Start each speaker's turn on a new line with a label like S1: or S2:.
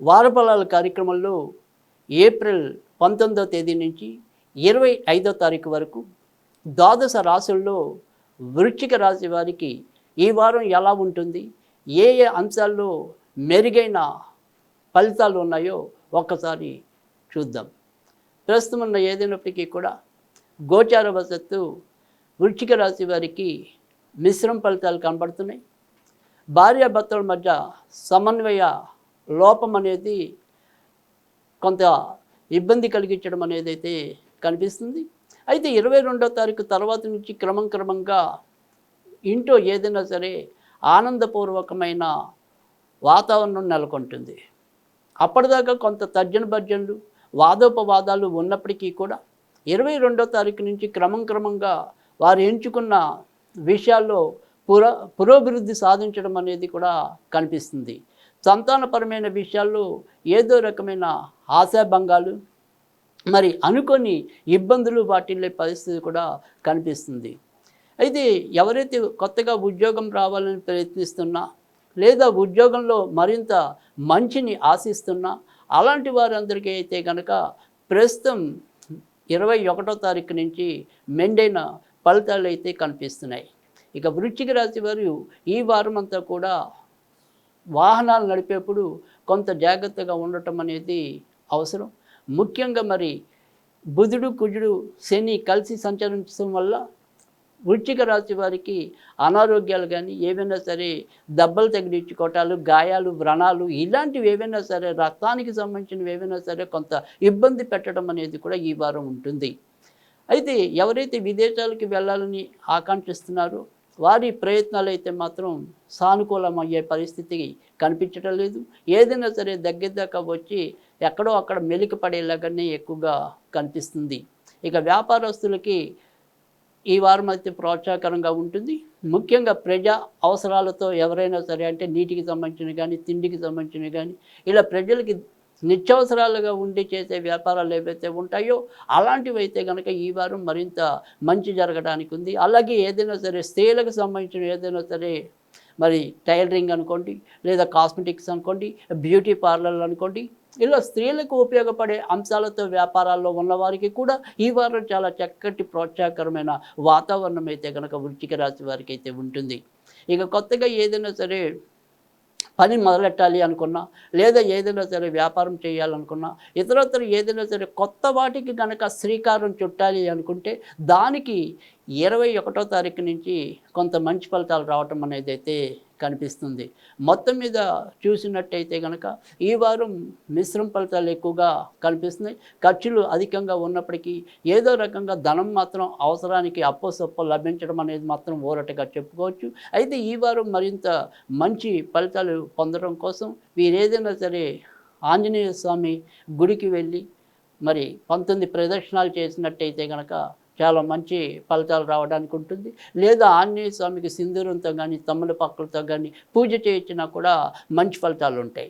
S1: వారఫలాల కార్యక్రమంలో ఏప్రిల్ 19వ తేదీ నుంచి 25వ తారీఖు వరకు ద్వాదశ రాశుల్లో వృశ్చిక రాశి వారికి ఈ వారం ఎలా ఉంటుంది, ఏ ఏ అంశాల్లో మెరుగైన ఫలితాలు ఉన్నాయో ఒక్కసారి చూద్దాం. ప్రస్తుతం ఉన్న ఏదైనప్పటికీ కూడా గోచారవశత్తు వృశ్చిక రాశి వారికి మిశ్రమ ఫలితాలు కనబడుతున్నాయి. భార్యాభర్తల మధ్య సమన్వయ లోపం అనేది కొంత ఇబ్బంది కలిగించడం అనేది అయితే కనిపిస్తుంది. అయితే 22వ తారీఖు తర్వాత నుంచి క్రమంగా ఇంట్లో ఏదైనా సరే ఆనందపూర్వకమైన వాతావరణం నెలకొంటుంది. అప్పటిదాకా కొంత తర్జన భర్జనలు, వాదోపవాదాలు ఉన్నప్పటికీ కూడా 22వ తారీఖు నుంచి క్రమంగా వారు ఎంచుకున్న విషయాల్లో పురోభివృద్ధి సాధించడం అనేది కూడా కనిపిస్తుంది. సంతానపరమైన విషయాల్లో ఏదో రకమైన ఆశాభంగాలు, మరి అనుకోని ఇబ్బందులు వాటిల్లే పరిస్థితి కూడా కనిపిస్తుంది. అయితే ఎవరైతే కొత్తగా ఉద్యోగం రావాలని ప్రయత్నిస్తున్నా, లేదా ఉద్యోగంలో మరింత మంచిని ఆశిస్తున్నా, అలాంటి వారందరికీ అయితే కనుక ప్రస్తుతం 21వ తారీఖు నుంచి మెండైన ఫలితాలు అయితే కనిపిస్తున్నాయి. ఇక వృశ్చిక రాశి వారు ఈ వారం అంతా కూడా వాహనాలు నడిపేప్పుడు కొంత జాగ్రత్తగా ఉండటం అనేది అవసరం. ముఖ్యంగా మరి బుధుడు, కుజుడు, శని కలిసి సంచరించడం వల్ల వృశ్చిక రాశి వారికి అనారోగ్యాలు కానీ, ఏవైనా సరే దెబ్బలు తగిలించుకోవటాలు, గాయాలు, వ్రణాలు ఇలాంటివి ఏవైనా సరే, రక్తానికి సంబంధించినవి ఏవైనా సరే కొంత ఇబ్బంది పెట్టడం అనేది కూడా ఈ వారం ఉంటుంది. అయితే ఎవరైతే విదేశాలకి వెళ్ళాలని ఆకాంక్షిస్తున్నారో వారి ప్రయత్నాలు అయితే మాత్రం సానుకూలమయ్యే పరిస్థితి కనిపించడం లేదు. ఏదైనా సరే దగ్గర దాకా వచ్చి ఎక్కడో అక్కడ మెలిక పడేలాగానే ఎక్కువగా కనిపిస్తుంది. ఇక వ్యాపారస్తులకి ఈ వారం అయితే ప్రోత్సాహకరంగా ఉంటుంది. ముఖ్యంగా ప్రజా అవసరాలతో ఎవరైనా సరే, అంటే నీటికి సంబంధించినవి కానీ, తిండికి సంబంధించినవి కానీ, ఇలా ప్రజలకి నిత్యావసరాలుగా ఉండి చేసే వ్యాపారాలు ఏవైతే ఉంటాయో అలాంటివి అయితే కనుక ఈ వారం మరింత మంచి జరగడానికి ఉంది. అలాగే ఏదైనా సరే స్త్రీలకు సంబంధించిన ఏదైనా సరే, మరి టైలరింగ్ అనుకోండి, లేదా కాస్మెటిక్స్ అనుకోండి, బ్యూటీ పార్లర్లు అనుకోండి, ఇలా స్త్రీలకు ఉపయోగపడే అంశాలతో వ్యాపారాల్లో ఉన్నవారికి కూడా ఈ వారం చాలా చక్కటి ప్రోత్సాహకరమైన వాతావరణం అయితే కనుక వృశ్చిక రాశి వారికి అయితే ఉంటుంది. ఇక కొత్తగా ఏదైనా సరే పని మొదలెట్టాలి అనుకున్నా, లేదా ఏదైనా సరే వ్యాపారం చేయాలనుకున్నా, ఇతరత్ర ఏదైనా సరే కొత్త వాటికి కనుక శ్రీకారం చుట్టాలి అనుకుంటే దానికి 21వ తారీఖు నుంచి కొంత మంచి ఫలితాలు రావటం అనేది అయితే కనిపిస్తుంది. మొత్తం మీద చూసినట్టయితే కనుక ఈ వారం మిశ్రమ ఫలితాలు ఎక్కువగా కనిపిస్తున్నాయి. ఖర్చులు అధికంగా ఉన్నప్పటికీ ఏదో రకంగా ధనం మాత్రం అవసరానికి అప్పో లభించడం అనేది మాత్రం ఊరటగా చెప్పుకోవచ్చు. అయితే ఈ వారం మరింత మంచి ఫలితాలు పొందడం కోసం వీరేదైనా సరే ఆంజనేయ స్వామి గుడికి వెళ్ళి మరి 19 ప్రదక్షిణాలు చేసినట్టయితే కనుక చాలా మంచి ఫలితాలు రావడానికి ఉంటుంది. లేదా ఆంజనేయ స్వామికి సింధూరంతో కానీ, తమలపాకులతో కానీ పూజ చేయించినా కూడా మంచి ఫలితాలు ఉంటాయి.